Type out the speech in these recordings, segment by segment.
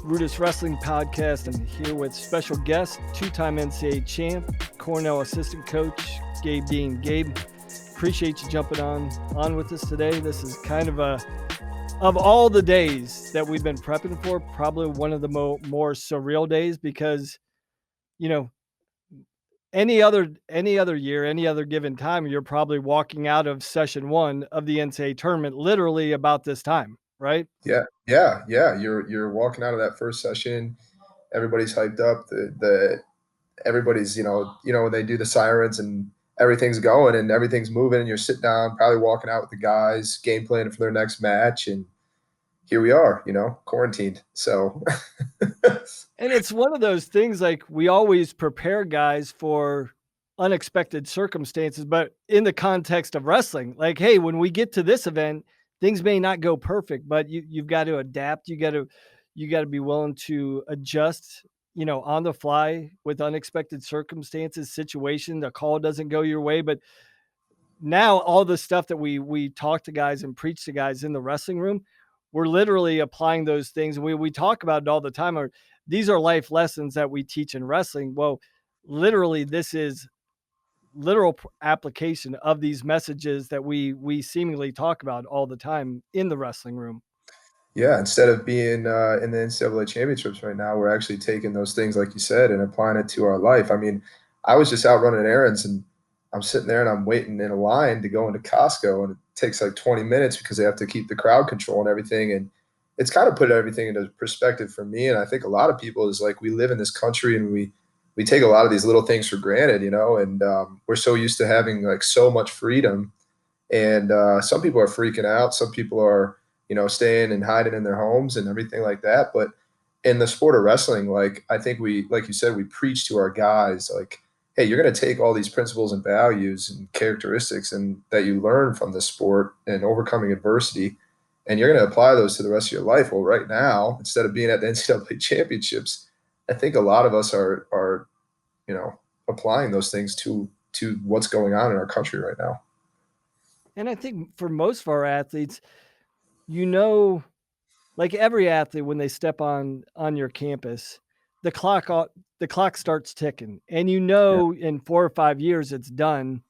RUDIS Wrestling Podcast. I'm here with special guest, two-time NCAA champ, Cornell assistant coach, Gabe Dean. Gabe, appreciate you jumping on with us today. This is kind of of all the days that we've been prepping for, probably one of the more surreal days because, you know, any other year, any other given time, you're probably walking out of session one of the NCAA tournament literally about this time, right? Yeah. You're walking out of that first session. Everybody's hyped up. Everybody's when they do the sirens and everything's going and everything's moving, and you're sitting down, probably walking out with the guys, game planning for their next match, and here we are, quarantined. So, and it's one of those things like we always prepare guys for unexpected circumstances, but in the context of wrestling, like, hey, when we get to this event, things may not go perfect, but you've got to adapt. You got to be willing to adjust, on the fly with unexpected circumstances, situation. The call doesn't go your way, but now all the stuff that we talk to guys and preach to guys in the wrestling room, we're literally applying those things. We talk about it all the time. These are life lessons that we teach in wrestling. Well, literally, this is literal application of these messages that we seemingly talk about all the time in the wrestling room. Yeah, instead of being in the NCAA championships right now, we're actually taking those things, like you said, and applying it to our life. I mean, I was just out running errands, and I'm sitting there and I'm waiting in a line to go into Costco, and it takes like 20 minutes because they have to keep the crowd control and everything. And it's kind of put everything into perspective for me. And I think a lot of people is like, we live in this country and we take a lot of these little things for granted, and we're so used to having like so much freedom. And some people are freaking out. Some people are, staying and hiding in their homes and everything like that. But in the sport of wrestling, like, I think like you said, we preach to our guys, like, hey, you're going to take all these principles and values and characteristics and that you learn from the sport and overcoming adversity, and you're going to apply those to the rest of your life. Well, right now, instead of being at the NCAA championships, I think a lot of us are applying those things to what's going on in our country right now. And I think for most of our athletes, like every athlete, when they step on your campus, the clock starts ticking, and in 4 or 5 years it's done.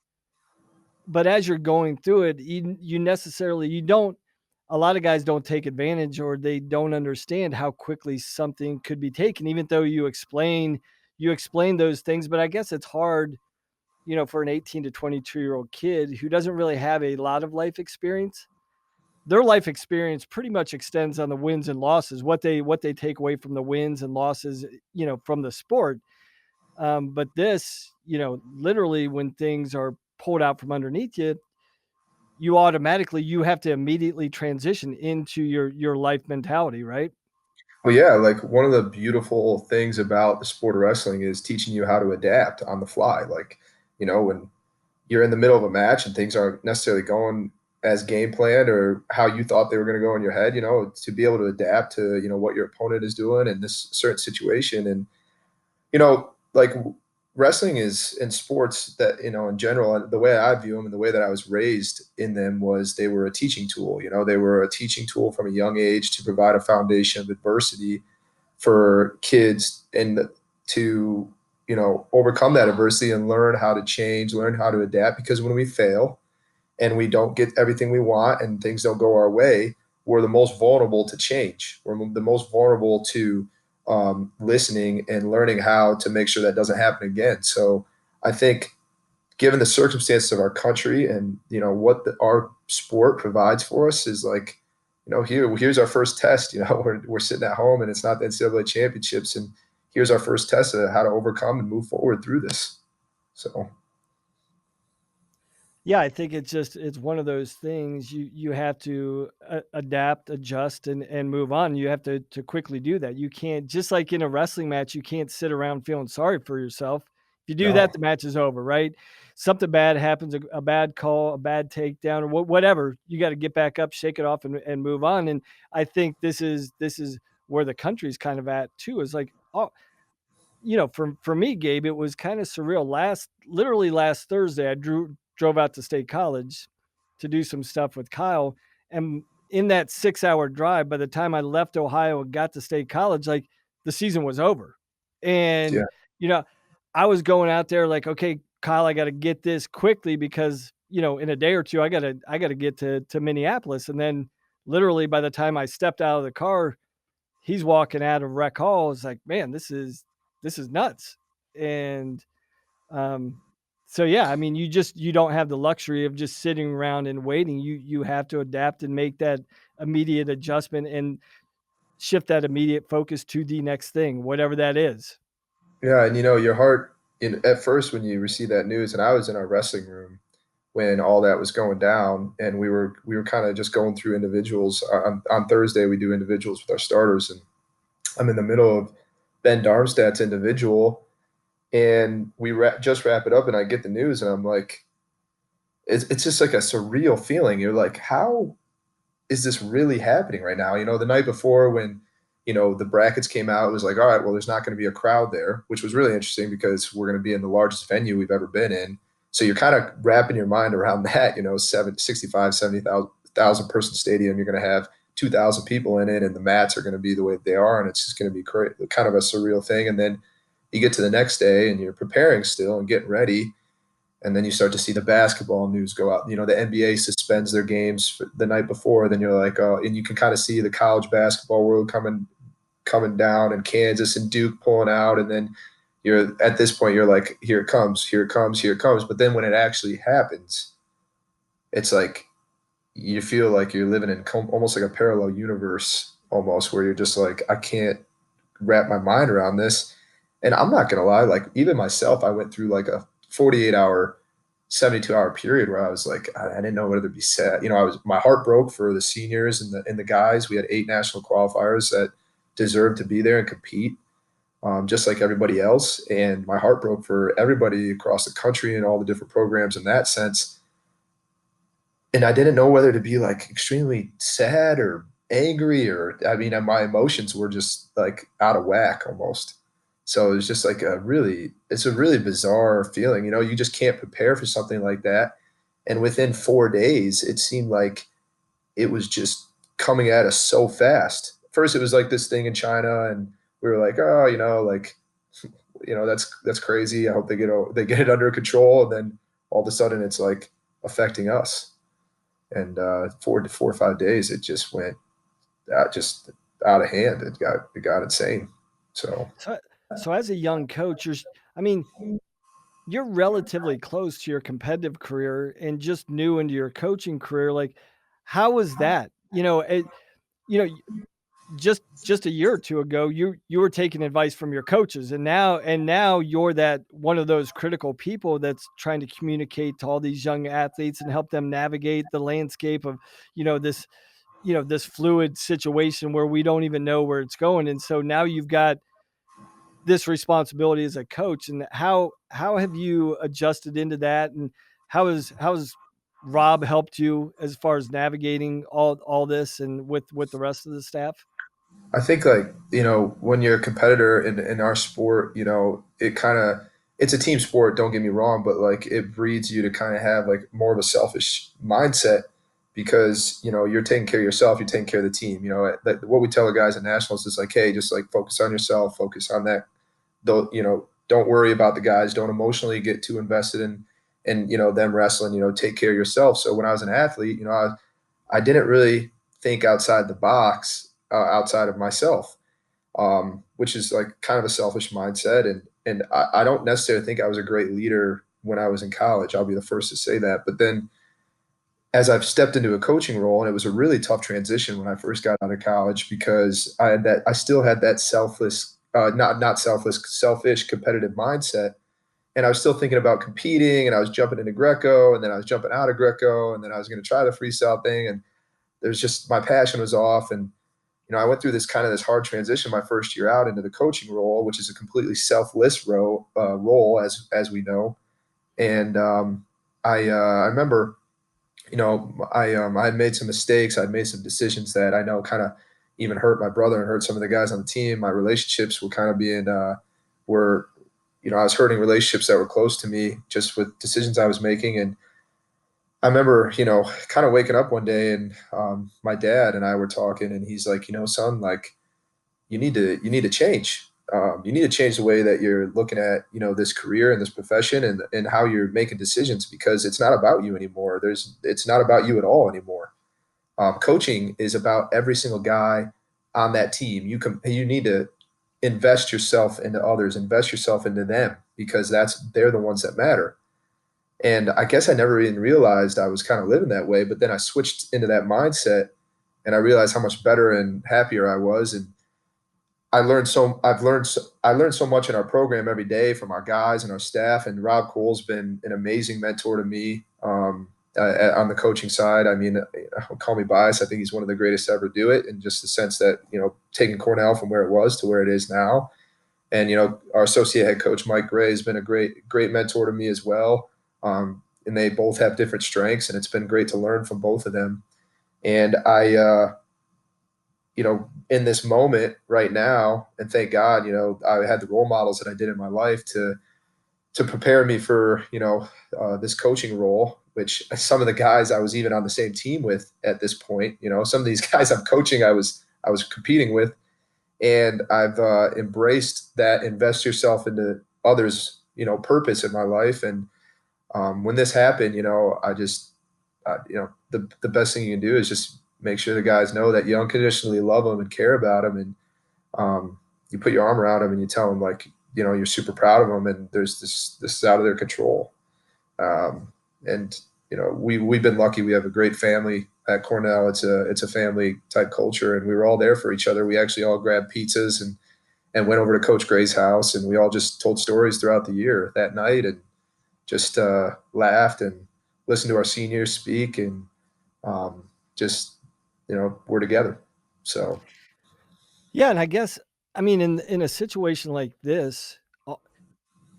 But as you're going through it, you don't. A lot of guys don't take advantage, or they don't understand how quickly something could be taken, even though you explain those things. But I guess it's hard, for an 18 to 22-year-old kid who doesn't really have a lot of life experience. Their life experience pretty much extends on the wins and losses, what they take away from the wins and losses, from the sport. But this, literally when things are pulled out from underneath you, you have to immediately transition into your life mentality, right? Well, yeah, like one of the beautiful things about the sport of wrestling is teaching you how to adapt on the fly. Like, when you're in the middle of a match and things aren't necessarily going as game planned or how you thought they were going to go in your head, to be able to adapt to, what your opponent is doing in this certain situation. And, like wrestling is in sports that, in general, the way I view them and the way that I was raised in them was they were a teaching tool. They were a teaching tool from a young age to provide a foundation of adversity for kids and to, overcome that adversity and learn how to change, learn how to adapt. Because when we fail and we don't get everything we want and things don't go our way, we're the most vulnerable to change. We're the most vulnerable to listening and learning how to make sure that doesn't happen again. So I think given the circumstances of our country and, what our sport provides for us is like, here's our first test. We're sitting at home and it's not the NCAA championships, and here's our first test of how to overcome and move forward through this. So. Yeah, I think it's one of those things you have to adapt, adjust, and move on. You have to quickly do that. You can't, just like in a wrestling match, you can't sit around feeling sorry for yourself. If you do that, the match is over, right? Something bad happens, a bad call, a bad takedown, or whatever. You got to get back up, shake it off, and move on. And I think this is where the country's kind of at too. Is like, oh, for me, Gabe, it was kind of surreal. Literally last Thursday, I drove out to State College to do some stuff with Kyle. And in that 6-hour drive, by the time I left Ohio and got to State College, like the season was over. And, I was going out there like, okay, Kyle, I got to get this quickly because, in a day or two, I got to get to Minneapolis. And then literally by the time I stepped out of the car, he's walking out of rec hall. It's like, man, this is nuts. And, so yeah, I mean, you don't have the luxury of just sitting around and waiting. You have to adapt and make that immediate adjustment and shift that immediate focus to the next thing, whatever that is. Yeah, and your heart at first when you receive that news, and I was in our wrestling room when all that was going down, and we were kind of just going through individuals. On Thursday, we do individuals with our starters, and I'm in the middle of Ben Darmstadt's individual, and we just wrap it up, and I get the news, and I'm like, it's just like a surreal feeling. You're like, how is this really happening right now? The night before when the brackets came out, it was like, all right, well, there's not going to be a crowd there, which was really interesting because we're going to be in the largest venue we've ever been in. So you're kind of wrapping your mind around that, 70,000 person stadium. You're going to have 2,000 people in it, and the mats are going to be the way they are, and it's just going to be kind of a surreal thing. And then you get to the next day, and you're preparing still and getting ready, and then you start to see the basketball news go out. The NBA suspends their games the night before. Then you're like, oh, and you can kind of see the college basketball world coming down, and Kansas and Duke pulling out, and then you're at this point, you're like, here it comes. But then when it actually happens, it's like you feel like you're living in almost like a parallel universe, almost, where you're just like, I can't wrap my mind around this. And I'm not gonna lie, like even myself, I went through like a 48-hour, 72-hour period where I was like, I didn't know whether to be sad. My heart broke for the seniors and the guys. We had 8 national qualifiers that deserved to be there and compete. Just like everybody else. And my heart broke for everybody across the country and all the different programs in that sense. And I didn't know whether to be like extremely sad or angry, or, my emotions were just like out of whack almost. So it was just like it's a really bizarre feeling. You just can't prepare for something like that. And within 4 days, it seemed like it was just coming at us so fast. First, it was like this thing in China, and we were like, oh, that's crazy. I hope they get it under control. And then all of a sudden, it's like affecting us. And 4 or 5 days, it just went just out of hand. It got insane. So as a young coach, you're relatively close to your competitive career and just new into your coaching career. Like, how was that? Just a year or two ago, you were taking advice from your coaches, and now you're that one of those critical people that's trying to communicate to all these young athletes and help them navigate the landscape of, this fluid situation where we don't even know where it's going. And so now you've got this responsibility as a coach, and how have you adjusted into that, and how has Rob helped you as far as navigating all this and with the rest of the staff? I think when you're a competitor in our sport, it's a team sport. Don't get me wrong, but like it breeds you to kind of have like more of a selfish mindset because, you're taking care of yourself, you're taking care of the team. What we tell the guys at nationals is like, hey, just like focus on yourself, focus on that. Don't worry about the guys. Don't emotionally get too invested in them wrestling. Take care of yourself. So when I was an athlete, I didn't really think outside the box, outside of myself, which is like kind of a selfish mindset. And I don't necessarily think I was a great leader when I was in college. I'll be the first to say that. But then as I've stepped into a coaching role, and it was a really tough transition when I first got out of college because I still had that selfish competitive mindset. And I was still thinking about competing, and I was jumping into Greco, and then I was jumping out of Greco, and then I was going to try the freestyle thing. And there's just, my passion was off. And, I went through this hard transition my first year out into the coaching role, which is a completely selfless role, as we know. And I remember, I had made some mistakes. I'd made some decisions that I know kind of even hurt my brother and hurt some of the guys on the team. My relationships were kind of I was hurting relationships that were close to me just with decisions I was making. And I remember, kind of waking up one day and my dad and I were talking, and he's like, son, like you need to change. You need to change the way that you're looking at, this career and this profession, and how you're making decisions, because it's not about you anymore. It's not about you at all anymore. Coaching is about every single guy on that team. You need to invest yourself into others, invest yourself into them, because they're the ones that matter. And I guess I never even realized I was kind of living that way. But then I switched into that mindset, and I realized how much better and happier I was. And I learned so much in our program every day from our guys and our staff. And Rob Cole's been an amazing mentor to me, on the coaching side. I mean, call me biased, I think he's one of the greatest to ever do it, in just the sense that, taking Cornell from where it was to where it is now. And, our associate head coach, Mike Gray, has been a great mentor to me as well. And they both have different strengths, and it's been great to learn from both of them. And in this moment right now, and thank God, I had the role models that I did in my life to prepare me for, this coaching role, which some of the guys I was even on the same team with at this point, some of these guys I'm coaching, I was competing with. And I've embraced that invest yourself into others, purpose in my life. And when this happened, the best thing you can do is just make sure the guys know that you unconditionally love them and care about them. And you put your arm around them and you tell them, like, you're super proud of them, and there's this is out of their control. And we've been lucky. We have a great family at Cornell. It's a family type culture, and we were all there for each other. We actually all grabbed pizzas and went over to Coach Gray's house, and we all just told stories throughout the year that night, and just laughed and listened to our seniors speak, and we're together. So Yeah, and I guess, I mean, in a situation like this,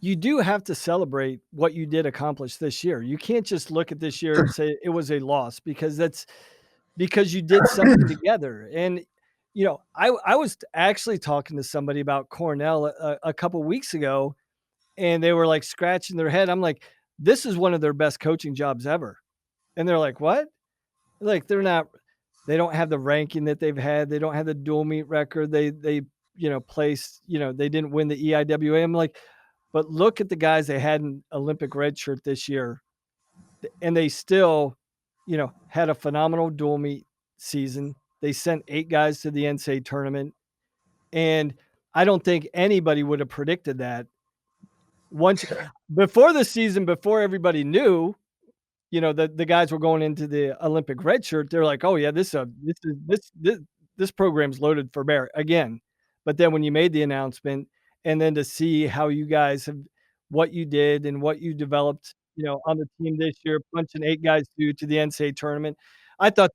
you do have to celebrate what you did accomplish this year. You can't just look at this year and say it was a loss, because you did something together. And I was actually talking to somebody about Cornell a couple weeks ago, and they were like scratching their head. I'm like, this is one of their best coaching jobs ever. And they're like, what? Like, they don't have the ranking that they've had. They don't have the dual meet record. They placed, they didn't win the EIWA. I'm like, but look at the guys they had in Olympic redshirt this year, and they still, had a phenomenal dual meet season. They sent 8 guys to the NCAA tournament, and I don't think anybody would have predicted that. Once before the season, before everybody knew, the guys were going into the Olympic red shirt, they're like, "Oh yeah, this program's loaded for bear again." But then when you made the announcement, and then to see how you guys have, what you did and what you developed, on the team this year, punching 8 guys to the NCAA tournament, I thought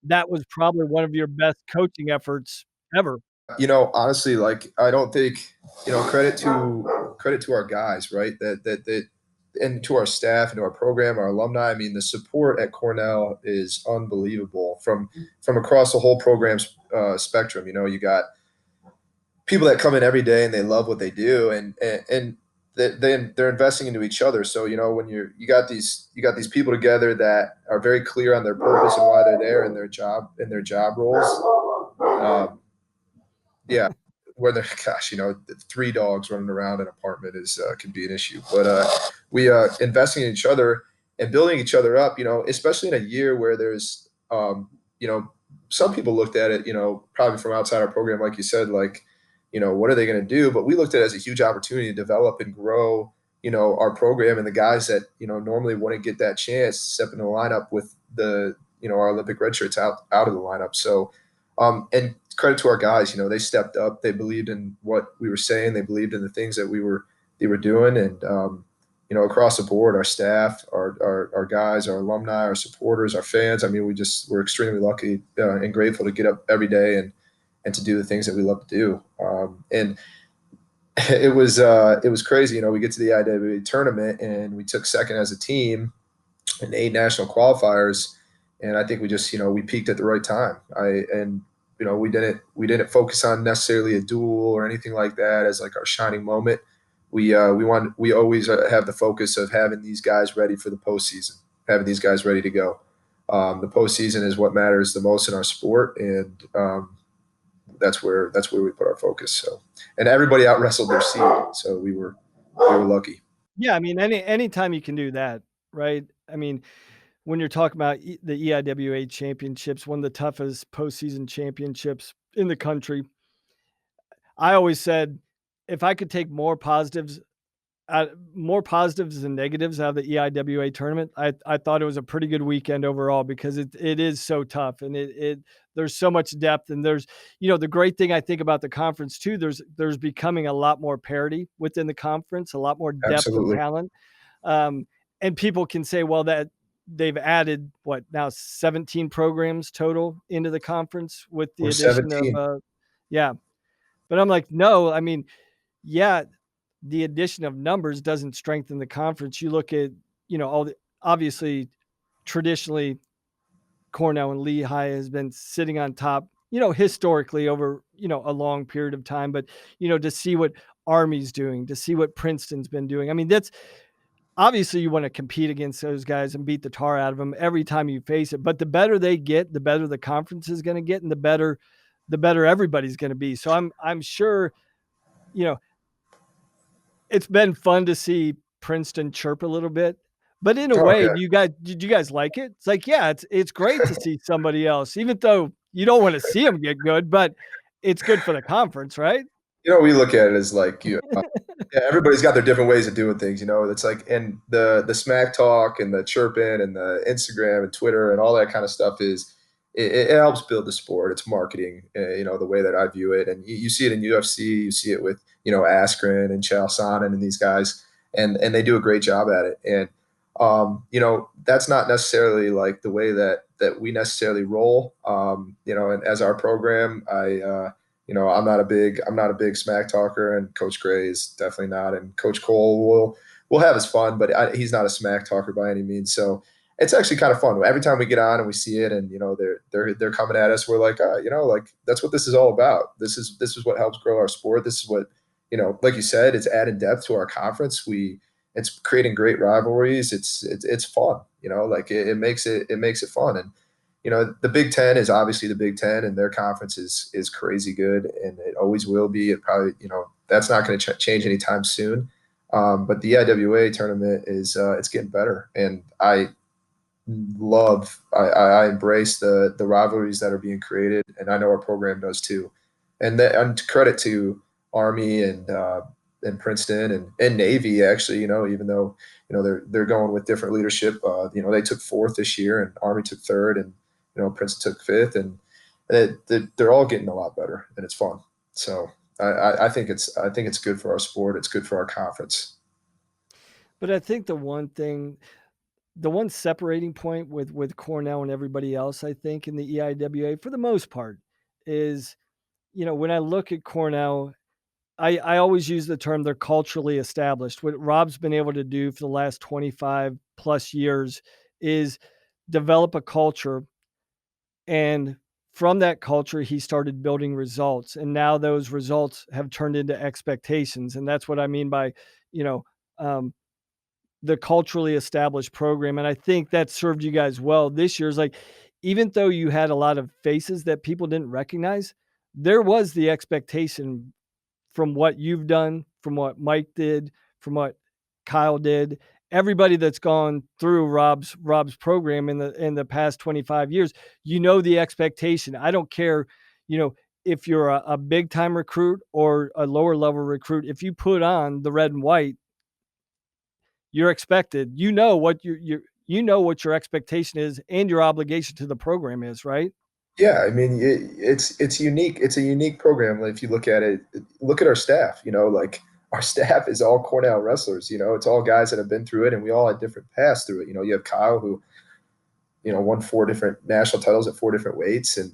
that was probably one of your best coaching efforts ever. Honestly, like, I don't think, credit to our guys, right? That and to our staff and to our program, our alumni. I mean, the support at Cornell is unbelievable from across the whole program's spectrum. You got people that come in every day and they love what they do, and they're investing into each other. So when you got these people together that are very clear on their purpose and why they're there in their job roles. Yeah, where they're, gosh, 3 dogs running around an apartment can be an issue. But we investing in each other and building each other up. Especially in a year where there's some people looked at it, probably from outside our program, like you said, like, what are they going to do? But we looked at it as a huge opportunity to develop and grow, our program, and the guys that normally wouldn't get that chance to step into the lineup with the our Olympic redshirts out of the lineup. So and credit to our guys, they stepped up. They believed in what we were saying. They believed in the things that they were doing. And, across the board, our staff, our guys, our alumni, our supporters, our fans. I mean, we're extremely lucky and grateful to get up every day and to do the things that we love to do. And it was crazy. We get to the IWA tournament and we took second as a team in 8 national qualifiers. And I think we just, we peaked at the right time. We didn't focus on necessarily a duel or anything like that as like our shining moment. We always have the focus of having these guys ready for the postseason. having these guys ready to go. The postseason is what matters the most in our sport, and that's where we put our focus. So, and everybody out wrestled their seed, so we were lucky. Yeah, I mean, anytime you can do that, right? I mean, when you're talking about the EIWA championships, one of the toughest postseason championships in the country, I always said if I could take more positives than negatives out of the EIWA tournament, I thought it was a pretty good weekend overall, because it is so tough, and it there's so much depth, and there's, the great thing I think about the conference too, there's becoming a lot more parity within the conference, a lot more depth of Absolutely. talent. And people can say, well, that they've added what now 17 programs total into the conference with the We're addition 17. of yeah. But I'm like, no, I mean, yeah, the addition of numbers doesn't strengthen the conference. You look at, obviously traditionally Cornell and Lehigh has been sitting on top, historically over, a long period of time. But, to see what Army's doing, to see what Princeton's been doing. I mean, that's obviously you want to compete against those guys and beat the tar out of them every time you face it. But the better they get, the better the conference is going to get, and the better everybody's going to be. So I'm sure, it's been fun to see Princeton chirp a little bit. But in a Oh way, yeah. did you guys like it? It's like, yeah, it's great to see somebody else, even though you don't want to see them get good, but it's good for the conference, right? We look at it as like yeah, everybody's got their different ways of doing things. It's like, and the smack talk and the chirping and the Instagram and Twitter and all that kind of stuff it helps build the sport. It's marketing, the way that I view it. And you see it in UFC, you see it with Askren and Chael Sonnen and these guys, and they do a great job at it. And that's not necessarily like the way that we necessarily roll. And as our program, I'm not a big smack talker, and Coach Gray is definitely not, and Coach Cole will have his fun, but he's not a smack talker by any means. So it's actually kind of fun every time we get on and we see it, and they're coming at us. We're like, like that's what this is all about. This is what helps grow our sport. This is what like you said, it's added depth to our conference. It's creating great rivalries. It's fun. Like it makes it fun. And the Big Ten is obviously the Big Ten, and their conference is crazy good, and it always will be. It probably, that's not going to change anytime soon. But the IWA tournament is it's getting better, and I embrace the rivalries that are being created, and I know our program does too. And credit to Army and Princeton and Navy, actually, even though they're going with different leadership. They took fourth this year, and Army took third, and Princeton took fifth, and they're all getting a lot better, and it's fun. So I think it's good for our sport. It's good for our conference. But I think the one separating point with Cornell and everybody else, I think, in the EIWA for the most part is, when I look at Cornell, I always use the term they're culturally established. What Rob's been able to do for the last 25 plus years is develop a culture. And from that culture, he started building results. And now those results have turned into expectations. And that's what I mean by, um, the culturally established program. And I think that served you guys well this year. Is like, even though you had a lot of faces that people didn't recognize, there was the expectation from what you've done, from what Mike did, from what Kyle did, everybody that's gone through Rob's program in the past 25 years, the expectation. I don't care, if you're a big time recruit or a lower level recruit, if you put on the red and white, you're expected. What what your expectation is and your obligation to the program is, right? Yeah, I mean, it's unique. It's a unique program. If you look at it, look at our staff. Like our staff is all Cornell wrestlers. It's all guys that have been through it, and we all had different paths through it. You have Kyle, who won 4 different national titles at 4 different weights, and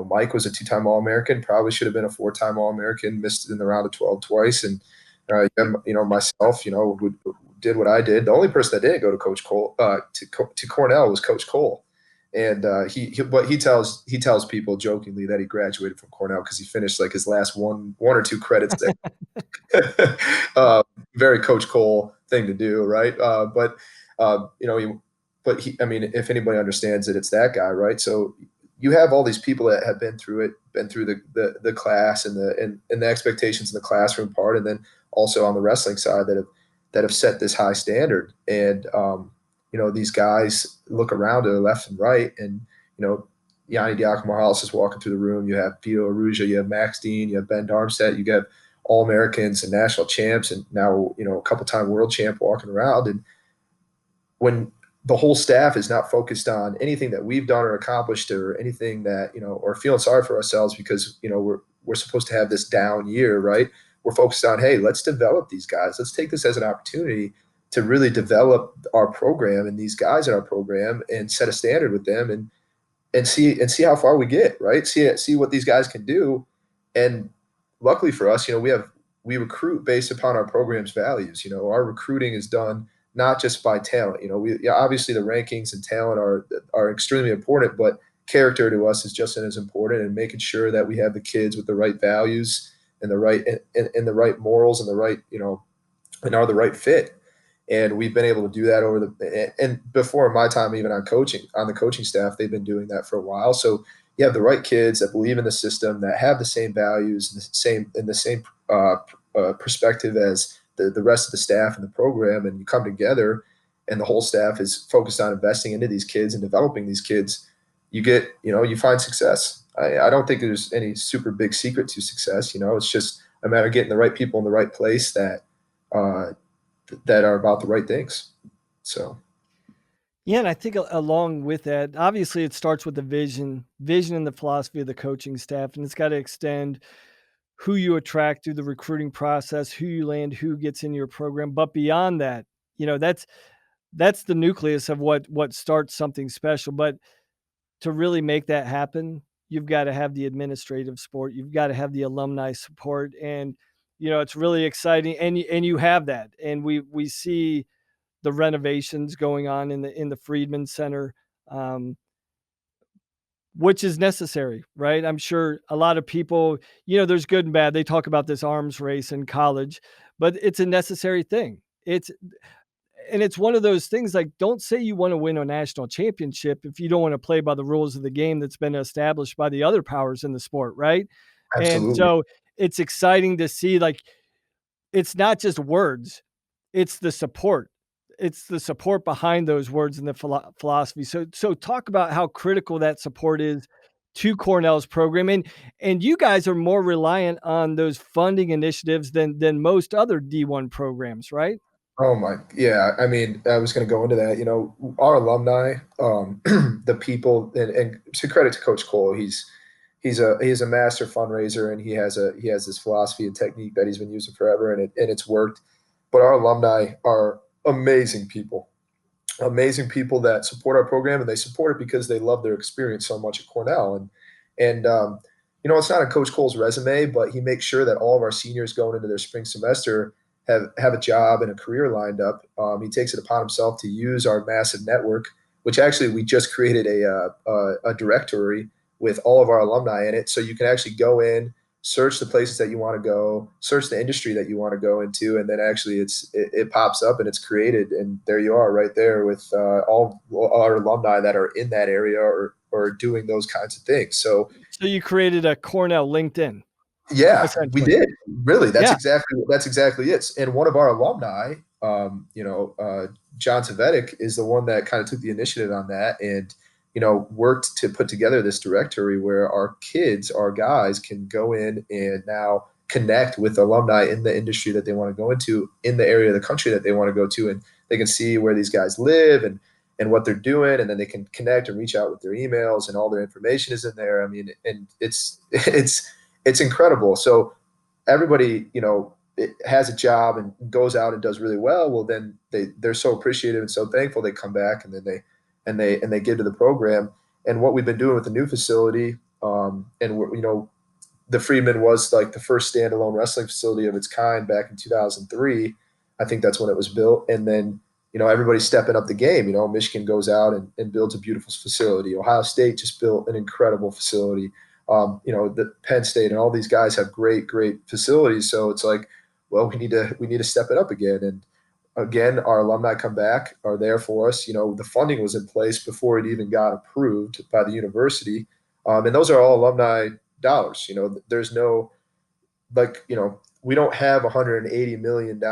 Mike was a 2-time All-American, probably should have been a 4-time All-American, missed in the round of 12 twice, and myself, who did what I did. The only person that didn't go to Coach Cole to Cornell was Coach Cole. And he tells people jokingly that he graduated from Cornell because he finished like his last one or two credits there. Very Coach Cole thing to do, right? But but I mean, if anybody understands it, it's that guy, right? So you have all these people that have been through it, been through the class and the expectations in the classroom part, and then also on the wrestling side that have set this high standard. And these guys look around to the left and right, and Yanni Diakomahalis is walking through the room. You have Vito Arujau, you have Max Dean, you have Ben Darmstadt, you have All-Americans and national champs, and now a couple-time world champ walking around. And when the whole staff is not focused on anything that we've done or accomplished or anything that, or feeling sorry for ourselves because, we're supposed to have this down year, right? We're focused on, hey, let's develop these guys. Let's take this as an opportunity to really develop our program and these guys in our program and set a standard with them and see how far we get, right? See what these guys can do. And luckily for us, we recruit based upon our program's values. Our recruiting is done not just by talent. Obviously the rankings and talent are extremely important, but character to us is just as important, and making sure that we have the kids with the right values and the right morals and the right, and are the right fit. And we've been able to do that and before my time, even on the coaching staff, they've been doing that for a while. So you have the right kids that believe in the system, that have the same values and the same perspective as the rest of the staff and the program, and you come together and the whole staff is focused on investing into these kids and developing these kids, you find success. I don't think there's any super big secret to success. It's just a matter of getting the right people in the right place that are about the right things. So. Yeah, and I think along with that, obviously it starts with the vision and the philosophy of the coaching staff, and it's got to extend who you attract through the recruiting process, who you land, who gets in your program. But beyond that, that's the nucleus of what starts something special. But to really make that happen, you've got to have the administrative support. You've got to have the alumni support. And, it's really exciting. And you have that. And we see the renovations going on in the Friedman Center, which is necessary, right? I'm sure a lot of people, there's good and bad. They talk about this arms race in college, but it's a necessary thing. It's one of those things, like, don't say you want to win a national championship if you don't want to play by the rules of the game that's been established by the other powers in the sport, right? Absolutely. And so it's exciting to see, like, it's not just words, it's the support. It's the support behind those words and the philosophy. So talk about how critical that support is to Cornell's program. And you guys are more reliant on those funding initiatives than most other D1 programs, right? Oh yeah. I mean, I was going to go into that. Our alumni, the people, and to credit to Coach Cole, he's a master fundraiser, and he has this philosophy and technique that he's been using forever, and it's worked. But our alumni are amazing people that support our program, and they support it because they love their experience so much at Cornell. And it's not on Coach Cole's resume, but he makes sure that all of our seniors going into their spring semester have a job and a career lined up. He takes it upon himself to use our massive network, which actually we just created a directory with all of our alumni in it. So you can actually go in, search the places that you want to go, search the industry that you want to go into, and then actually it pops up and it's created, and there you are right there with all our alumni that are in that area or doing those kinds of things. So you created a Cornell LinkedIn. Yeah, we did. Really, that's exactly it. And one of our alumni, John Tvedik, is the one that kind of took the initiative on that, and worked to put together this directory where our kids, our guys, can go in and now connect with alumni in the industry that they want to go into, in the area of the country that they want to go to, and they can see where these guys live and what they're doing, and then they can connect and reach out with their emails, and all their information is in there. I mean, and it's incredible. So everybody, it has a job and goes out and does really well. Well, then they're so appreciative and so thankful. They come back and then they give to the program. And what we've been doing with the new facility, the Friedman was like the first standalone wrestling facility of its kind back in 2003. I think that's when it was built. And then, everybody's stepping up the game. Michigan goes out and builds a beautiful facility. Ohio State just built an incredible facility. The Penn State and all these guys have great facilities. So it's like, well, we need to step it up again. again, our alumni come back, are there for us. The funding was in place before it even got approved by the university. And those are all alumni dollars. There's no, we don't have $180 million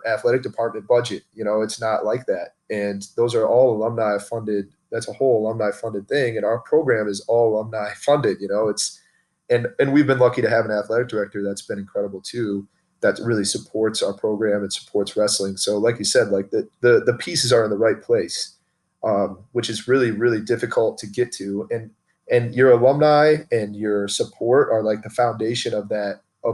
athletic department budget. It's not like that. And those are all alumni funded. That's a whole alumni funded thing. And our program is all alumni funded. And we've been lucky to have an athletic director that's been incredible too, that really supports our program and supports wrestling. So like you said, like the pieces are in the right place, which is really, really difficult to get to. And your alumni and your support are like the foundation of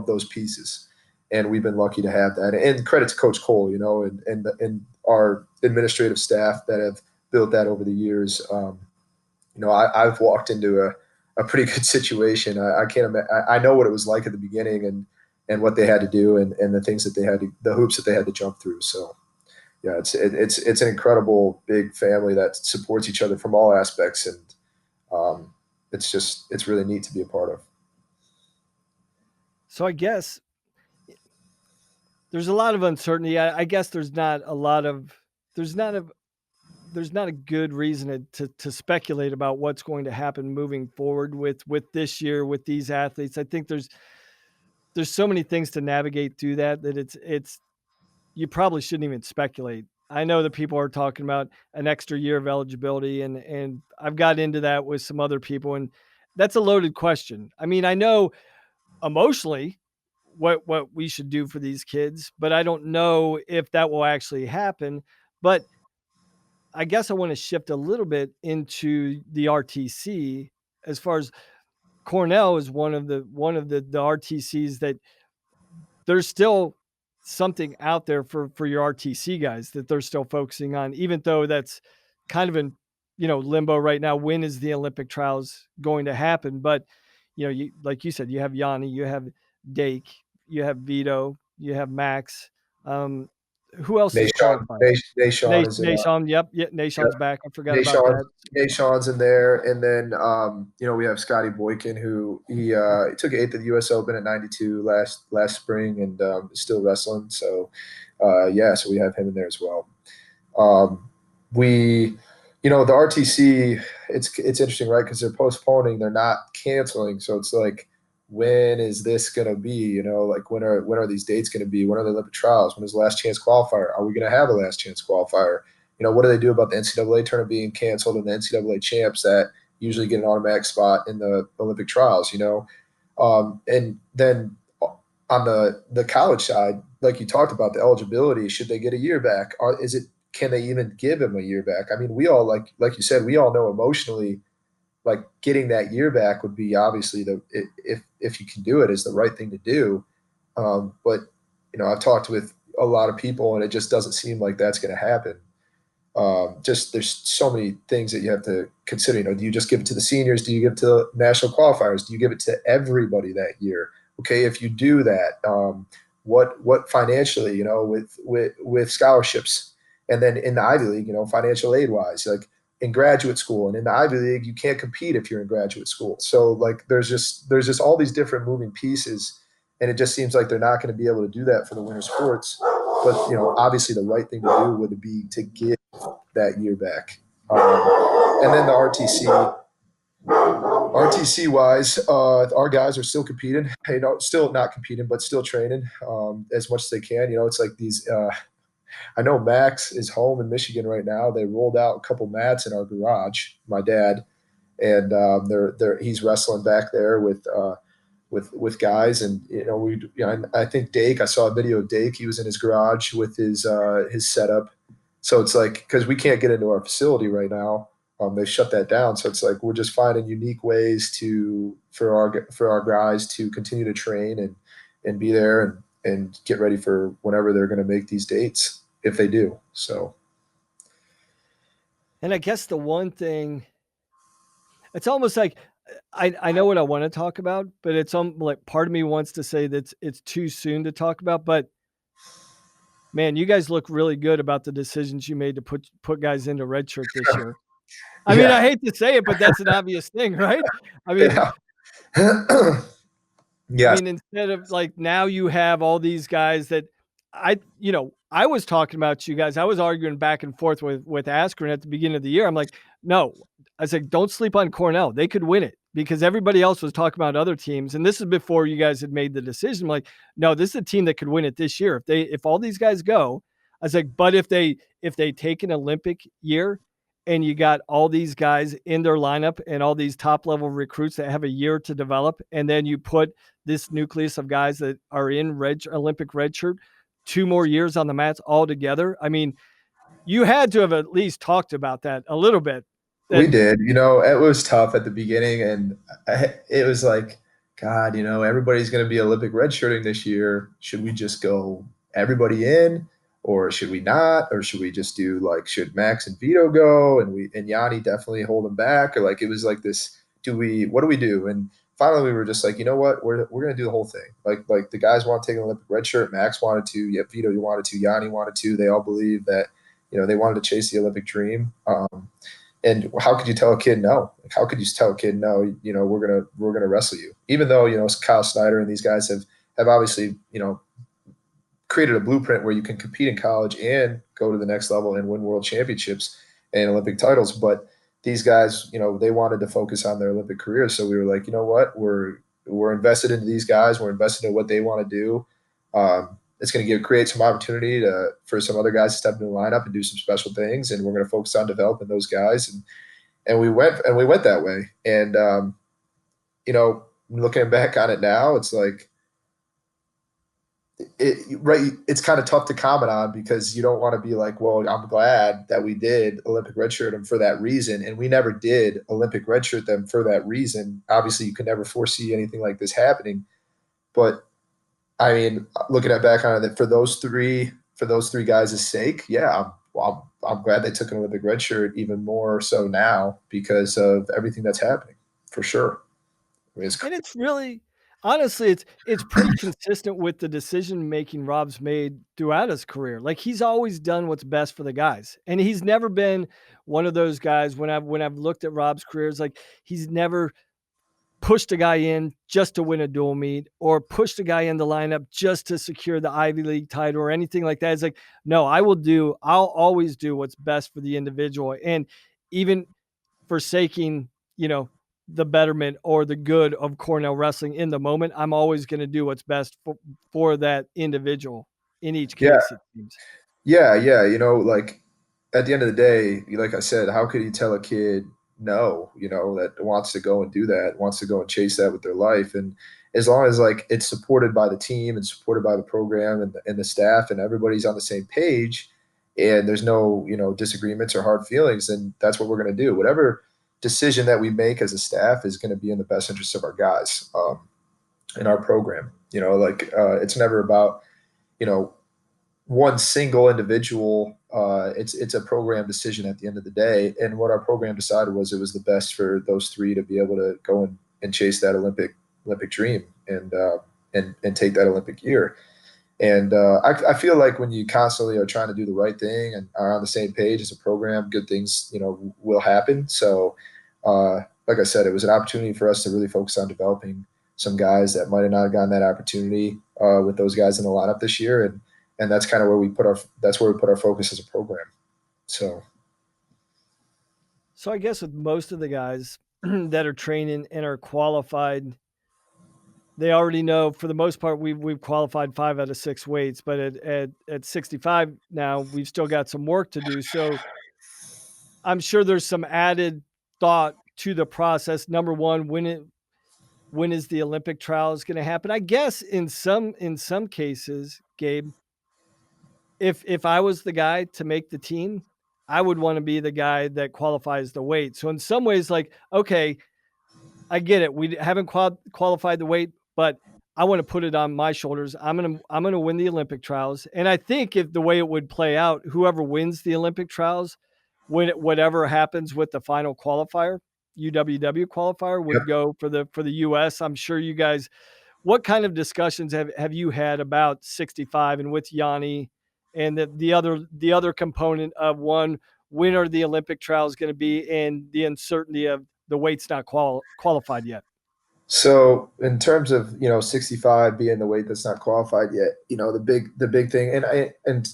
those pieces. And we've been lucky to have that. And credit to Coach Cole, and our administrative staff that have built that over the years. I've walked into a pretty good situation. I can't imagine. I know what it was like at the beginning and what they had to do and the things that the hoops that they had to jump through. So yeah, it's an incredible big family that supports each other from all aspects. And it's really neat to be a part of. So I guess there's a lot of uncertainty. I guess there's not a good reason to speculate about what's going to happen moving forward with this year with these athletes. I think there's so many things to navigate through that it's you probably shouldn't even speculate. I know that people are talking about an extra year of eligibility, and I've got into that with some other people, and that's a loaded question. I mean, I know emotionally what we should do for these kids, but I don't know if that will actually happen. But I guess I want to shift a little bit into the RTC as far as Cornell is one of the RTCs that there's still something out there for your RTC guys that they're still focusing on, even though that's kind of in, limbo right now. When is the Olympic trials going to happen? But, like you said, you have Yanni, you have Dake, you have Vito, you have Max. Who else is qualified? Nashon is in. Nashon, yep, Nashon's back. I forgot about that. Nashon's in there, and then we have Scotty Boykin, who he took 8th at the U.S. Open at 92 last spring, and is still wrestling. So so we have him in there as well. The RTC, it's interesting, right? Because they're postponing, they're not canceling. So it's like, when is this going to be? When are these dates going to be? When are the Olympic trials? When is the last chance qualifier? Are we going to have a last chance qualifier? What do they do about the NCAA tournament being canceled and the NCAA champs that usually get an automatic spot in the Olympic trials? And then on the college side, like you talked about, the eligibility, should they get a year back? Can they even give them a year back? I mean, we all, like you said, we all know emotionally, like getting that year back would be obviously if you can do it, is the right thing to do. But I've talked with a lot of people, and it just doesn't seem like that's going to happen. There's so many things that you have to consider. Do you just give it to the seniors? Do you give it to national qualifiers? Do you give it to everybody that year? Okay, if you do that, what financially, with scholarships, and then in the Ivy League, financial aid wise, like in graduate school and in the Ivy League, you can't compete if you're in graduate school. So like there's just all these different moving pieces, and it just seems like they're not going to be able to do that for the winter sports. But obviously the right thing to do would be to give that year back. And then the RTC wise, our guys are still competing. Still not competing, but still training as much as they can. It's like these. I know Max is home in Michigan right now. They rolled out a couple mats in our garage, my dad, and he's wrestling back there with guys. And I think Dake. I saw a video of Dake. He was in his garage with his setup. So it's like, because we can't get into our facility right now, they shut that down. So it's like we're just finding unique ways for our guys to continue to train and be there and get ready for whenever they're going to make these dates, if they do. So, and I guess the one thing, it's almost like I know what I want to talk about, but it's like part of me wants to say that it's too soon to talk about. But man, you guys look really good about the decisions you made to put guys into redshirt this year. I mean, I hate to say it, but that's an obvious thing, right? I mean, yeah. I mean, instead of like now you have all these guys that I was talking about you guys. I was arguing back and forth with Askren at the beginning of the year. I'm like, no, I said, don't sleep on Cornell. They could win it because everybody else was talking about other teams. And this is before you guys had made the decision. I'm like, no, this is a team that could win it this year. If all these guys go, I was like, but if they take an Olympic year and you got all these guys in their lineup and all these top level recruits that have a year to develop, and then you put this nucleus of guys that are in Olympic redshirt, 2 more years on the mats all together. I mean, you had to have at least talked about that a little bit. We did. It was tough at the beginning, and it was like, God, everybody's going to be Olympic redshirting this year. Should we just go everybody in, or should we not, or should we just do should Max and Vito go, and Yanni definitely hold them back, or it was like this. What do we do? And finally, we were just like, you know what, we're going to do the whole thing. Like the guys want to take an Olympic redshirt. Max wanted to. Yeah, Vito, you wanted to. Yanni wanted to. They all believe that they wanted to chase the Olympic dream. And how could you tell a kid no? How could you tell a kid no? We're gonna wrestle you, even though Kyle Snyder and these guys have obviously created a blueprint where you can compete in college and go to the next level and win world championships and Olympic titles. But these guys, they wanted to focus on their Olympic careers, so we were like, you know what, we're invested into these guys. We're invested in what they want to do. It's going to create some opportunity for some other guys to step into the lineup and do some special things, and we're going to focus on developing those guys. And we went that way. And looking back on it now, it's like it's kind of tough to comment on because you don't want to be like, well, I'm glad that we did Olympic redshirt them for that reason, and we never did Olympic redshirt them for that reason. Obviously, you can never foresee anything like this happening, but I mean, looking back on it, for those three guys' sake, yeah, I'm glad they took an Olympic red shirt, even more so now because of everything that's happening, for sure. I mean, and it's really, honestly, it's pretty consistent with the decision making Rob's made throughout his career. Like, he's always done what's best for the guys, and he's never been one of those guys. When I've looked at Rob's career, it's like he's never pushed a guy in just to win a dual meet or pushed a guy in the lineup just to secure the Ivy League title or anything like that. It's like, no, I'll always do what's best for the individual. And even forsaking, the betterment or the good of Cornell wrestling in the moment, I'm always going to do what's best for that individual in each case, it seems. Yeah. At the end of the day, like I said, how could you tell a kid no, that wants to go and do that, wants to go and chase that with their life? And as long as it's supported by the team and supported by the program and the staff and everybody's on the same page and there's no, disagreements or hard feelings, then that's what we're going to do. Whatever decision that we make as a staff is going to be in the best interest of our guys in our program. It's never about, one single individual. It's a program decision at the end of the day. And what our program decided was it was the best for those three to be able to go and chase that Olympic dream and take that Olympic year. And I feel like when you constantly are trying to do the right thing and are on the same page as a program, good things, will happen. So, like I said, it was an opportunity for us to really focus on developing some guys that might have not gotten that opportunity with those guys in the lineup this year. And that's kind of where we put our focus as a program. So I guess with most of the guys that are training and are qualified, they already know for the most part we've qualified 5 out of 6 weights, but at 65 now we've still got some work to do. So I'm sure there's some added thought to the process. Number one, when is the Olympic trials going to happen? I guess in some cases, Gabe, if I was the guy to make the team, I would want to be the guy that qualifies the weight. So in some ways, okay, I get it. We haven't qualified the weight, but I want to put it on my shoulders. I'm gonna win the Olympic trials, and I think if the way it would play out, whoever wins the Olympic trials, whatever happens with the final qualifier, UWW qualifier, would go for the US. I'm sure you guys. What kind of discussions have you had about 65 and with Yanni and the other component of when are the Olympic trials going to be and the uncertainty of the weight's not qualified yet? So in terms of 65 being the weight that's not qualified yet, the big thing, and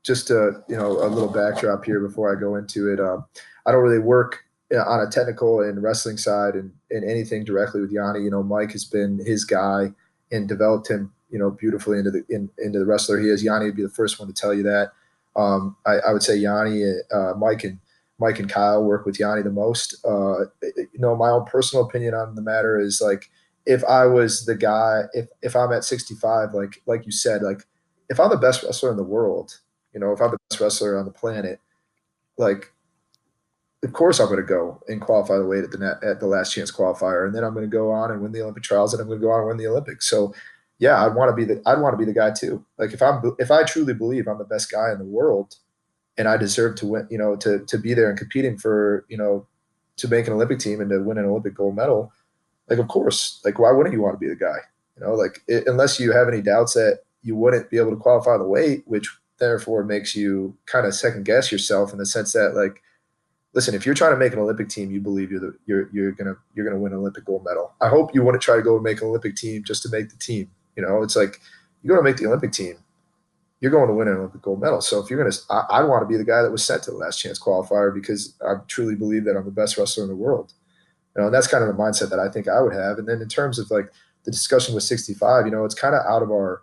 just to a little backdrop here before I go into it. I don't really work on a technical and wrestling side and anything directly with Yanni. Mike has been his guy and developed him beautifully into the wrestler he is. Yanni would be the first one to tell you that. I would say Yanni, Mike and Kyle work with Yanni the most. My own personal opinion on the matter is like, if I was the guy, if I'm at 65, like you said, like if I'm the best wrestler in the world, if I'm the best wrestler on the planet, like of course I'm going to go and qualify the weight at the last chance qualifier, and then I'm going to go on and win the Olympic trials, and I'm going to go on and win the Olympics. So yeah, I'd want to be the guy too. Like if I truly believe I'm the best guy in the world and I deserve to win, to be there and competing for, to make an Olympic team and to win an Olympic gold medal, like, of course, like, why wouldn't you want to be the guy? Unless you have any doubts that you wouldn't be able to qualify the weight, which therefore makes you kind of second guess yourself in the sense that, like, listen, if you're trying to make an Olympic team, you believe you're gonna win an Olympic gold medal. I hope you wouldn't try to go and make an Olympic team just to make the team. It's like you go to make the Olympic team, you're going to win an Olympic gold medal. So if you're going to, I want to be the guy that was sent to the last chance qualifier because I truly believe that I'm the best wrestler in the world. And that's kind of the mindset that I think I would have. And then in terms of like the discussion with 65, it's kind of out of our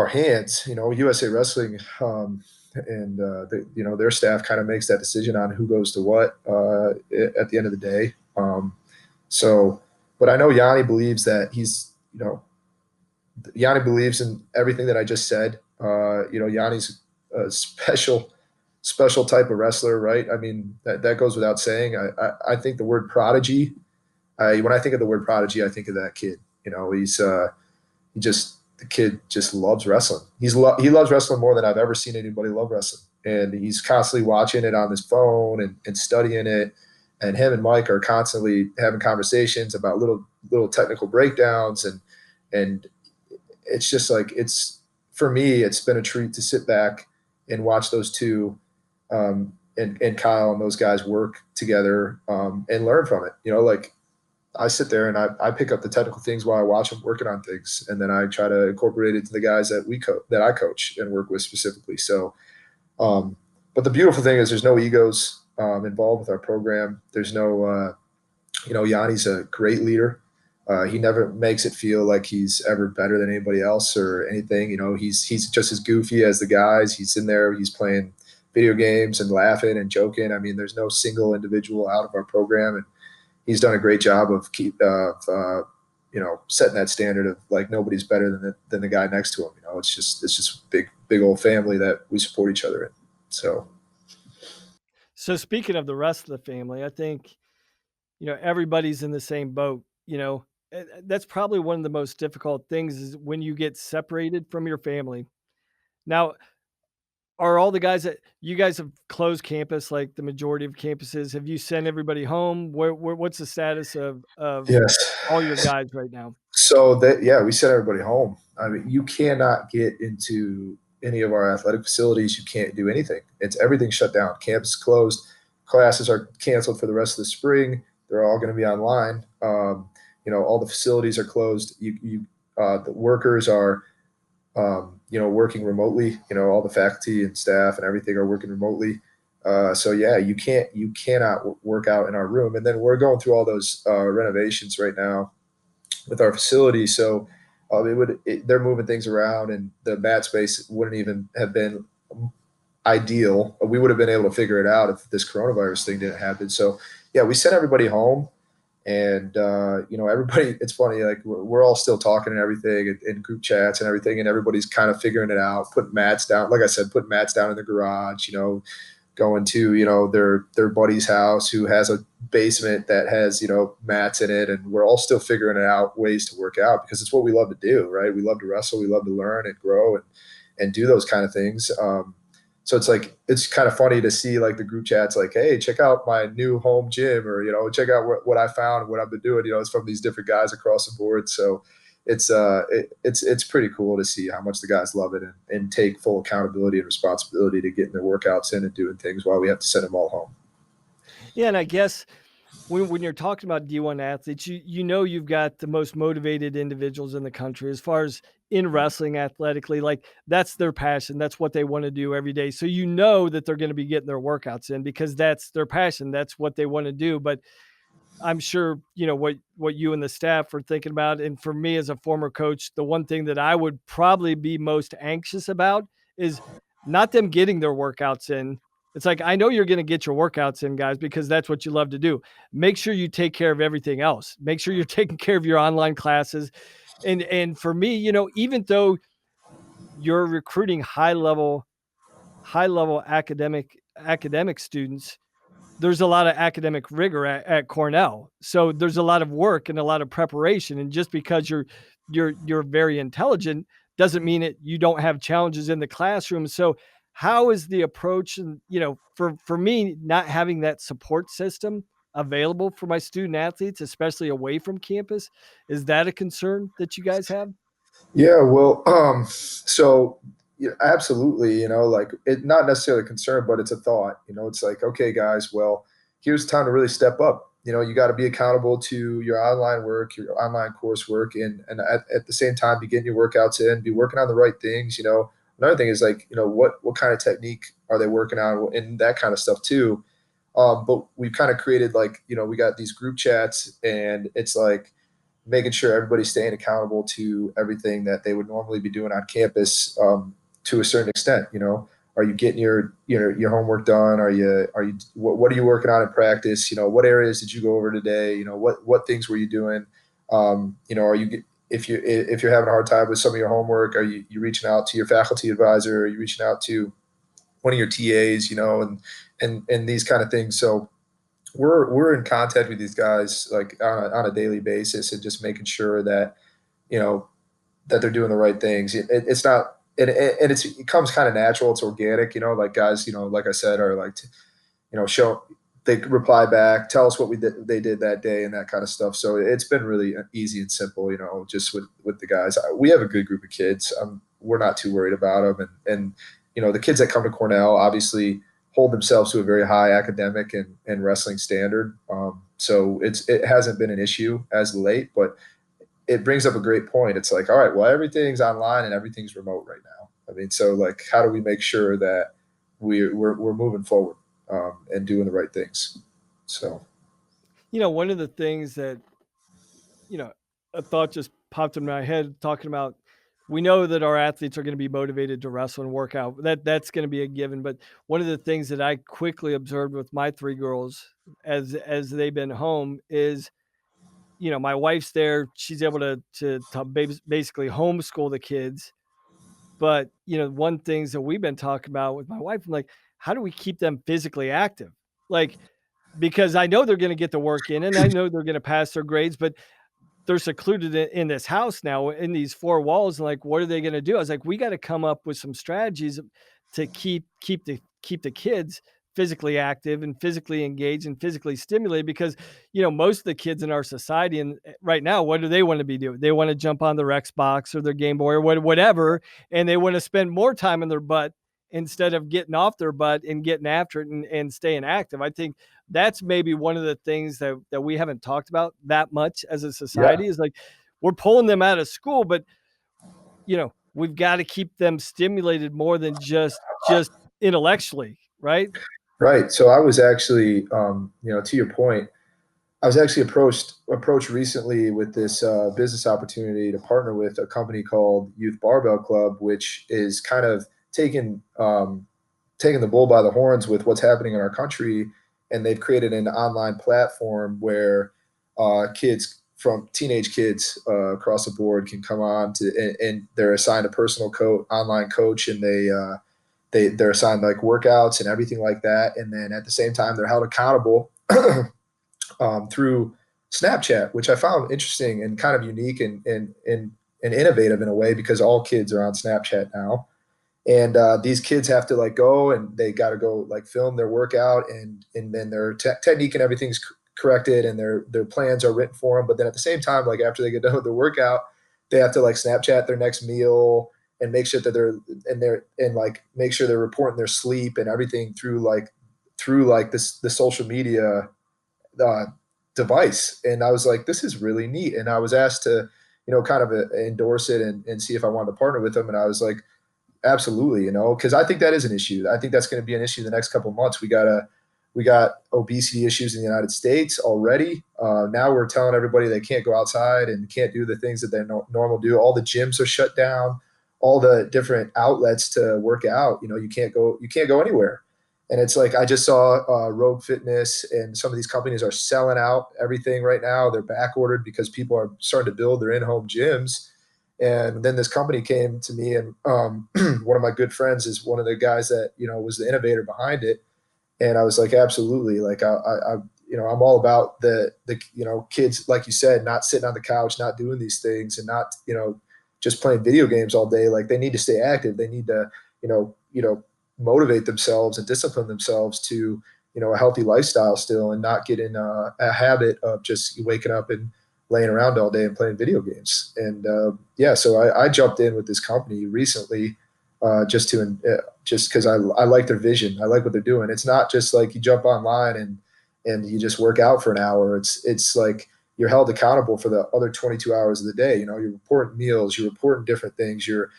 hands. USA Wrestling and their staff kind of makes that decision on who goes to what at the end of the day. But I know Yanni believes that Yanni believes in everything that I just said. Yanni's a special type of wrestler, right? I mean, that goes without saying. I think the word prodigy, when I think of the word prodigy, I think of that kid. The kid just loves wrestling. He loves wrestling more than I've ever seen anybody love wrestling. And he's constantly watching it on his phone and studying it. And him and Mike are constantly having conversations about little technical breakdowns and it's just like for me, it's been a treat to sit back and watch those two and Kyle and those guys work together and learn from it. Like I sit there and I pick up the technical things while I watch them working on things, and then I try to incorporate it to the guys that I coach and work with specifically. So, but the beautiful thing is there's no egos involved with our program. There's no, Yanni's a great leader. He never makes it feel like he's ever better than anybody else or anything. He's just as goofy as the guys. He's in there. He's playing video games and laughing and joking. I mean, there's no single individual out of our program, and he's done a great job of setting that standard of like nobody's better than the guy next to him. It's just big old family that we support each other in. So speaking of the rest of the family, I think everybody's in the same boat. That's probably one of the most difficult things is when you get separated from your family. Now, are all the guys that you guys have closed campus, like the majority of campuses? Have you sent everybody home? What's the status of yes, all your guys right now? So we sent everybody home. I mean, you cannot get into any of our athletic facilities. You can't do anything. Everything's shut down. Campus is closed. Classes are canceled for the rest of the spring. They're all going to be online. All the facilities are closed. The workers are, working remotely. All the faculty and staff and everything are working remotely. So yeah, you cannot work out in our room. And then we're going through all those renovations right now with our facility. So they're moving things around, and the mat space wouldn't even have been ideal. We would have been able to figure it out if this coronavirus thing didn't happen. So yeah, we sent everybody home. And everybody, it's funny, like we're all still talking and everything in group chats and everything, and everybody's kind of figuring it out, putting mats down. Like I said, putting mats down in the garage, going to, their buddy's house who has a basement that has, mats in it. And we're all still figuring it out, ways to work out, because it's what we love to do, right? We love to wrestle. We love to learn and grow and do those kind of things. So it's like, it's kind of funny to see like the group chats like, hey, check out my new home gym, or, check out what I found, what I've been doing, it's from these different guys across the board. So it's pretty cool to see how much the guys love it and take full accountability and responsibility to getting their workouts in and doing things while we have to send them all home. Yeah. And I guess when you're talking about D1 athletes, you know you've got the most motivated individuals in the country as far as in wrestling athletically. Like that's their passion. That's what they want to do every day. So you know that they're going to be getting their workouts in because that's their passion. That's what they want to do. But I'm sure you know what you and the staff are thinking about. And for me as a former coach, the one thing that I would probably be most anxious about is not them getting their workouts in. It's like I know you're going to get your workouts in, guys, because that's what you love to do. Make sure you take care of everything else. Make sure you're taking care of your online classes. And for me, you know, even though you're recruiting high level academic students, there's a lot of academic rigor at Cornell. So there's a lot of work and a lot of preparation. And just because you're very intelligent doesn't mean it you don't have challenges in the classroom. So how is the approach? And you know, for me, not having that support system available for my student athletes, especially away from campus, is that a concern that you guys have? Yeah, well, so yeah, absolutely, you know, like it not necessarily a concern, but it's a thought. You know, it's like, okay, guys, well, here's time to really step up. You know, you got to be accountable to your online work, your online coursework, and at the same time, be getting your workouts in, be working on the right things. You know, another thing is like, you know, what kind of technique are they working on, and that kind of stuff too. But we've kind of created like, you know, we got these group chats, and it's like making sure everybody's staying accountable to everything that they would normally be doing on campus, to a certain extent. You know, are you getting your homework done? Are you what are you working on in practice? You know, what areas did you go over today? You know, what things were you doing? You know, are you if you're having a hard time with some of your homework, are you reaching out to your faculty advisor? Are you reaching out to one of your TAs? You know, and these kind of things. So we're in contact with these guys like on a daily basis, and just making sure that, you know, that they're doing the right things. It's not, and it comes kind of natural. It's organic, you know, like guys, you know, like I said, are like, you know, show, they reply back, tell us what they did that day and that kind of stuff. So it's been really easy and simple, you know, just with the guys. We have a good group of kids. We're not too worried about them. And, you know, the kids that come to Cornell obviously hold themselves to a very high academic and wrestling standard. So it hasn't been an issue as of late, but it brings up a great point. It's like, all right, well, everything's online and everything's remote right now. I mean, so like, how do we make sure that we're moving forward, and doing the right things? So You know, one of the things that you know, a thought just popped in my head talking about we know that our athletes are going to be motivated to wrestle and work out. That's going to be a given. But one of the things that I quickly observed with my three girls as they've been home is, you know, my wife's there. She's able to basically homeschool the kids. But you know, one things that we've been talking about with my wife, I'm like, how do we keep them physically active? Like, because I know they're going to get the work in, and I know they're going to pass their grades, but they're secluded in this house now in these four walls. And like, what are they going to do? I was like, we got to come up with some strategies to keep the kids physically active and physically engaged and physically stimulated, because you know most of the kids in our society and right now, what do they want to be doing? They want to jump on their Xbox or their Game Boy or whatever, and they want to spend more time in their butt instead of getting off their butt and getting after it and staying active. I think that's maybe one of the things that we haven't talked about that much as a yeah, society is like we're pulling them out of school, but you know, we've got to keep them stimulated more than just intellectually, right? right. So I was actually, you know, to your point, I was actually approached recently with this business opportunity to partner with a company called Youth Barbell Club, which is kind of taking the bull by the horns with what's happening in our country, and they've created an online platform where kids from teenage kids across the board can come on to, and they're assigned a personal online coach, and they're assigned like workouts and everything like that, and then at the same time they're held accountable through Snapchat, which I found interesting and kind of unique and innovative in a way, because all kids are on Snapchat now. And these kids have to like go, and they got to go like film their workout, and then their technique and everything's corrected, and their plans are written for them. But then at the same time, like after they get done with their workout, they have to like Snapchat their next meal and make sure that they're like make sure they're reporting their sleep and everything through like this the social media, uh, device. And I was like, this is really neat. And I was asked to, kind of endorse it and see if I wanted to partner with them. And I was like, absolutely, because I think that is an issue. I think that's going to be an issue the next couple of months. We got obesity issues in the United States already. Now we're telling everybody they can't go outside and can't do the things that they normal do. All the gyms are shut down. All the different outlets to work out. You can't go anywhere. And it's like I just saw Rogue Fitness and some of these companies are selling out everything right now. They're back ordered because people are starting to build their in-home gyms. And then this company came to me, and one of my good friends is one of the guys that was the innovator behind it. And I was like, absolutely, like I'm all about the kids, like you said, not sitting on the couch, not doing these things, and not just playing video games all day. Like they need to stay active. They need to motivate themselves and discipline themselves to a healthy lifestyle still, and not get in a habit of just waking up and laying around all day and playing video games. And so I jumped in with this company recently just because I like their vision. I like what they're doing. It's not just like you jump online and you just work out for an hour. It's like you're held accountable for the other 22 hours of the day. You're reporting meals, you're reporting different things. You're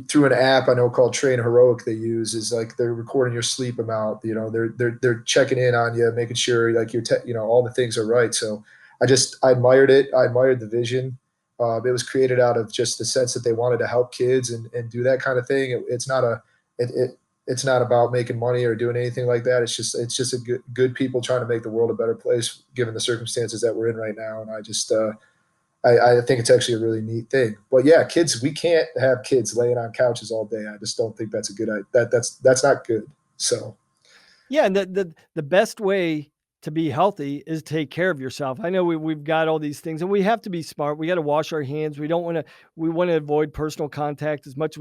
through an app I know called Train Heroic they use, is like they're recording your sleep amount. They're checking in on you, making sure like all the things are right. So I admired it. I admired the vision. It was created out of just the sense that they wanted to help kids and do that kind of thing. It's not about making money or doing anything like that. It's just a good people trying to make the world a better place given the circumstances that we're in right now. And I think it's actually a really neat thing. But yeah, kids, we can't have kids laying on couches all day. I just don't think that's a good idea. That's not good. So yeah, and the best way to be healthy is take care of yourself. I know we've got all these things, and we have to be smart. We got to wash our hands. We want to avoid personal contact as much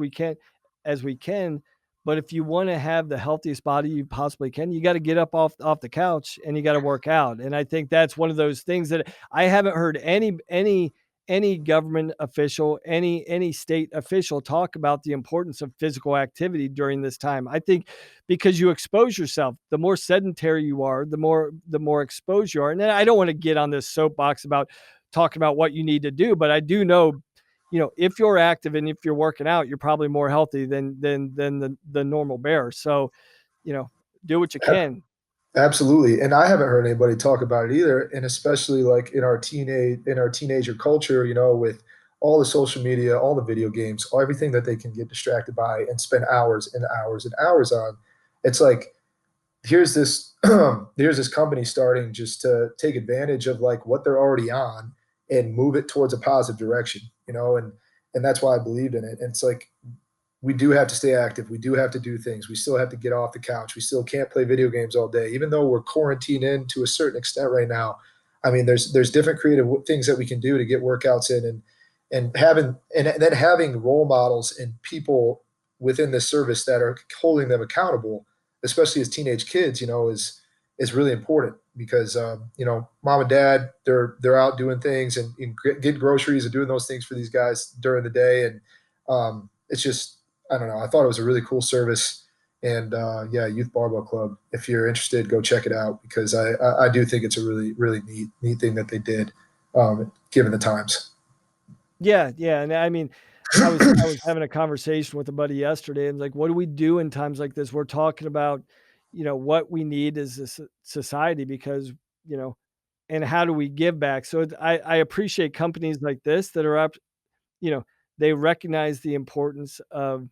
as we can. But if you want to have the healthiest body you possibly can, you got to get up off the couch and you got to work out. And I think that's one of those things that I haven't heard any government official, any state official talk about the importance of physical activity during this time. I think because you expose yourself, the more sedentary you are, the more exposed you are. And then I don't want to get on this soapbox about talking about what you need to do, but I do know, if you're active and if you're working out, you're probably more healthy than the normal bear. So, do what you can. absolutely. And I haven't heard anybody talk about it either. And especially like in our teenager culture, with all the social media, all the video games, everything that they can get distracted by and spend hours and hours and hours on. It's like, here's this company starting just to take advantage of like what they're already on and move it towards a positive direction, and that's why I believed in it. And it's like, we do have to stay active. We do have to do things. We still have to get off the couch. We still can't play video games all day, even though we're quarantined in to a certain extent right now. I mean, there's different creative things that we can do to get workouts in, and then having role models and people within the service that are holding them accountable, especially as teenage kids, is really important because mom and dad, they're out doing things and getting groceries and doing those things for these guys during the day, and it's just, I don't know. I thought it was a really cool service, and Youth Barbell Club. If you're interested, go check it out because I do think it's a really really neat thing that they did, given the times. Yeah, and I mean, I was having a conversation with a buddy yesterday, and like, what do we do in times like this? We're talking about, what we need as a society because, and how do we give back? So I appreciate companies like this that are up, they recognize the importance of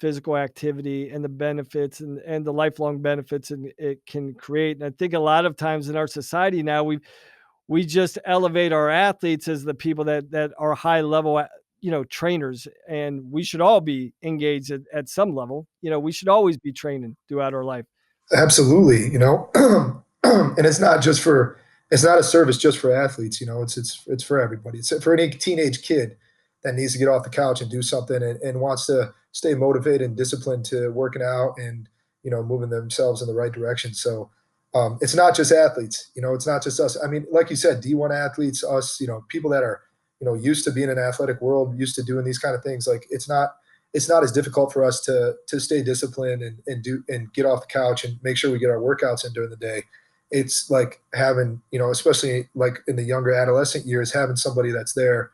physical activity and the benefits and the lifelong benefits it can create. And I think a lot of times in our society now, we just elevate our athletes as the people that are high level, trainers, and we should all be engaged at some level. We should always be training throughout our life. Absolutely, and it's not a service just for athletes. It's for everybody. It's for any teenage kid that needs to get off the couch and do something and wants to stay motivated and disciplined to working out and moving themselves in the right direction. So it's not just athletes. It's not just us. I mean, like you said, D1 athletes, us, people that are used to being in an athletic world, used to doing these kind of things. Like it's not as difficult for us to stay disciplined and get off the couch and make sure we get our workouts in during the day. it's like having, especially like in the younger adolescent years, having somebody that's there,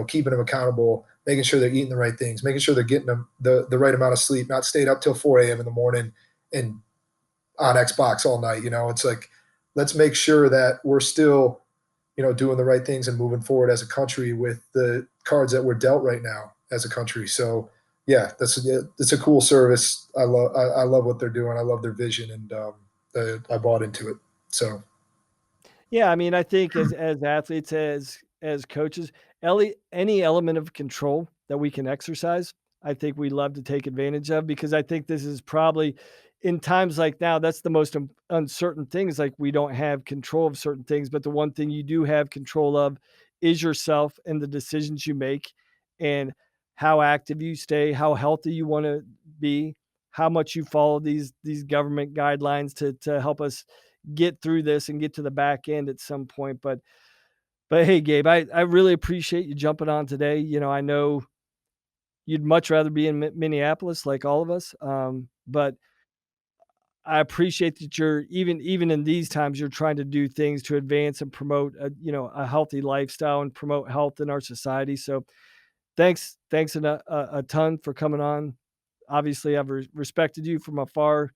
keeping them accountable, making sure they're eating the right things, making sure they're getting them the right amount of sleep, not staying up till 4 a.m. in the morning and on Xbox all night. It's like, let's make sure that we're still, doing the right things and moving forward as a country with the cards that we're dealt right now as a country. So yeah, it's a cool service. I love what they're doing. I love their vision, and I bought into it. So yeah, I mean, I think as athletes, as coaches, any element of control that we can exercise, I think we love to take advantage of, because I think this is probably, in times like now, that's the most uncertain thing, is like we don't have control of certain things, but the one thing you do have control of is yourself and the decisions you make, and how active you stay, how healthy you want to be, how much you follow these government guidelines to help us get through this and get to the back end at some point. But hey, Gabe, I really appreciate you jumping on today. I know you'd much rather be in Minneapolis, like all of us. But I appreciate that you're even in these times, you're trying to do things to advance and promote a healthy lifestyle and promote health in our society. So thanks a ton for coming on. Obviously, I've respected you from afar.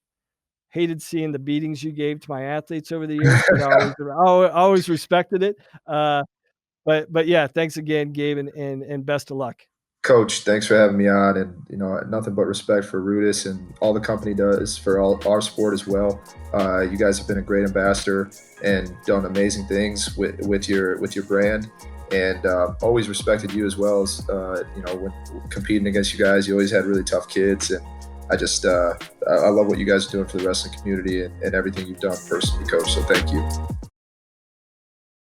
Hated seeing the beatings you gave to my athletes over the years, but I always respected it. But yeah, thanks again, Gabe, and best of luck. Coach, thanks for having me on, and nothing but respect for RUDIS and all the company does for all our sport as well. You guys have been a great ambassador and done amazing things with your brand, and always respected you as well. As when competing against you guys, you always had really tough kids, and I just I love what you guys are doing for the wrestling community and everything you've done personally, Coach. So thank you.